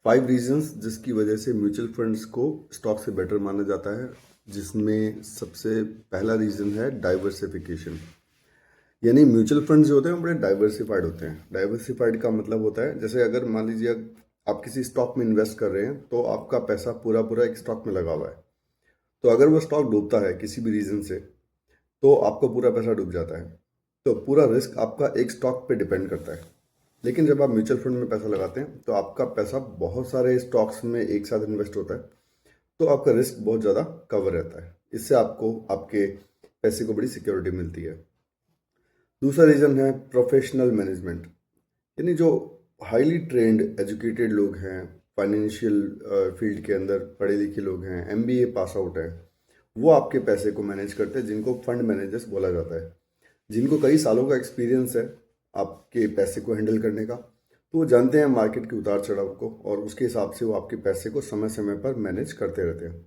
5 reasons जिसकी वजह से म्यूचुअल फंड्स को स्टॉक से बेटर माना जाता है, जिसमें सबसे पहला रीज़न है डाइवर्सिफिकेशन। यानी म्यूचुअल फंड्स जो होते हैं वो बड़े डाइवर्सिफाइड होते हैं। डाइवर्सिफाइड का मतलब होता है, जैसे अगर मान लीजिए आप किसी स्टॉक में इन्वेस्ट कर रहे हैं तो आपका पैसा पूरा पूरा एक स्टॉक में लगा हुआ है। तो अगर वो स्टॉक डूबता है किसी भी रीज़न से तो आपका पूरा पैसा डूब जाता है। तो पूरा रिस्क आपका एक स्टॉक पे डिपेंड करता है। लेकिन जब आप म्यूचुअल फंड में पैसा लगाते हैं तो आपका पैसा बहुत सारे स्टॉक्स में एक साथ इन्वेस्ट होता है, तो आपका रिस्क बहुत ज़्यादा कवर रहता है। इससे आपको आपके पैसे को बड़ी सिक्योरिटी मिलती है। दूसरा रीज़न है प्रोफेशनल मैनेजमेंट। यानी जो हाईली ट्रेंड एजुकेटेड लोग हैं, फाइनेंशियल फील्ड के अंदर पढ़े लिखे लोग हैं, एमबीए पास आउट है, वो आपके पैसे को मैनेज करते हैं, जिनको फंड मैनेजर्स बोला जाता है। जिनको कई सालों का एक्सपीरियंस है आपके पैसे को हैंडल करने का, तो वो जानते हैं मार्केट के उतार चढ़ाव को, और उसके हिसाब से वो आपके पैसे को समय समय पर मैनेज करते रहते हैं,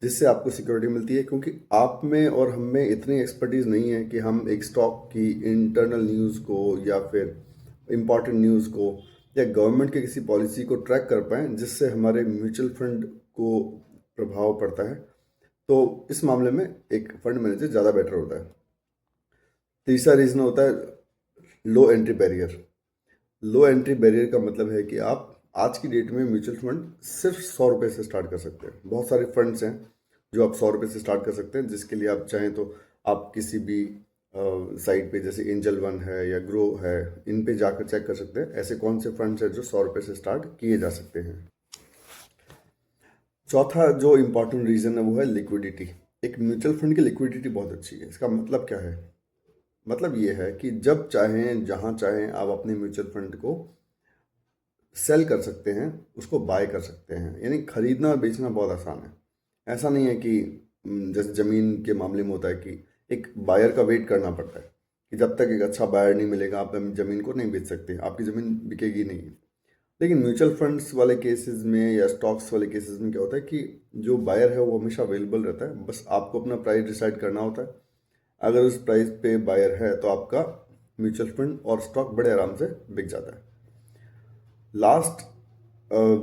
जिससे आपको सिक्योरिटी मिलती है। क्योंकि आप में और हम में इतनी एक्सपर्टीज़ नहीं है कि हम एक स्टॉक की इंटरनल न्यूज़ को या फिर इम्पॉर्टेंट न्यूज़ को या गवर्नमेंट की किसी पॉलिसी को ट्रैक कर पाएँ जिससे हमारे म्यूचुअल फंड को प्रभाव पड़ता है। तो इस मामले में एक फंड मैनेजर ज़्यादा बेटर होता है। तीसरा रीज़न होता है लो एंट्री बैरियर। लो एंट्री बैरियर का मतलब है कि आप आज की डेट में म्यूचुअल फंड सिर्फ 100 रुपये से स्टार्ट कर सकते हैं। बहुत सारे फंड्स हैं जो आप 100 रुपये से स्टार्ट कर सकते हैं, जिसके लिए आप चाहें तो आप किसी भी साइट पे जैसे एंजल वन है या ग्रो है, इन पे जाकर चेक कर सकते हैं ऐसे कौन से फंड्स हैं जो 100 रुपये से स्टार्ट किए जा सकते हैं। चौथा जो इम्पोर्टेंट रीज़न है वो है लिक्विडिटी। एक म्यूचुअल फंड की लिक्विडिटी बहुत अच्छी है। इसका मतलब क्या है? मतलब ये है कि जब चाहें जहाँ चाहें आप अपने म्यूचुअल फंड को सेल कर सकते हैं, उसको बाय कर सकते हैं। यानी खरीदना और बेचना बहुत आसान है। ऐसा नहीं है कि जैसे ज़मीन के मामले में होता है कि एक बायर का वेट करना पड़ता है कि जब तक एक अच्छा बायर नहीं मिलेगा आप ज़मीन को नहीं बेच सकते, आपकी ज़मीन बिकेगी नहीं। लेकिन म्यूचुअल फंड्स वाले केसेस में या स्टॉक्स वाले केसेस में क्या होता है कि जो बायर है वो हमेशा अवेलेबल रहता है, बस आपको अपना प्राइस डिसाइड करना होता है। अगर उस प्राइस पे बायर है तो आपका म्यूचुअल फंड और स्टॉक बड़े आराम से बिक जाता है। लास्ट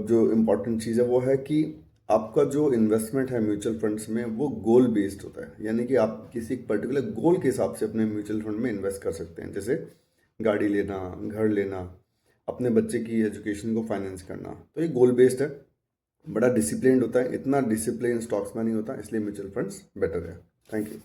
जो इम्पॉर्टेंट चीज़ है वो है कि आपका जो इन्वेस्टमेंट है म्यूचुअल फंड्स में वो गोल बेस्ड होता है। यानी कि आप किसी पर्टिकुलर गोल के हिसाब से अपने म्यूचुअल फंड में इन्वेस्ट कर सकते हैं, जैसे गाड़ी लेना, घर लेना, अपने बच्चे की एजुकेशन को फाइनेंस करना। तो ये गोल बेस्ड है, बड़ा डिसिप्लिन होता है। इतना डिसिप्लिन स्टॉक्स में नहीं होता, इसलिए म्यूचुअल फंड्स बेटर है। Thank you.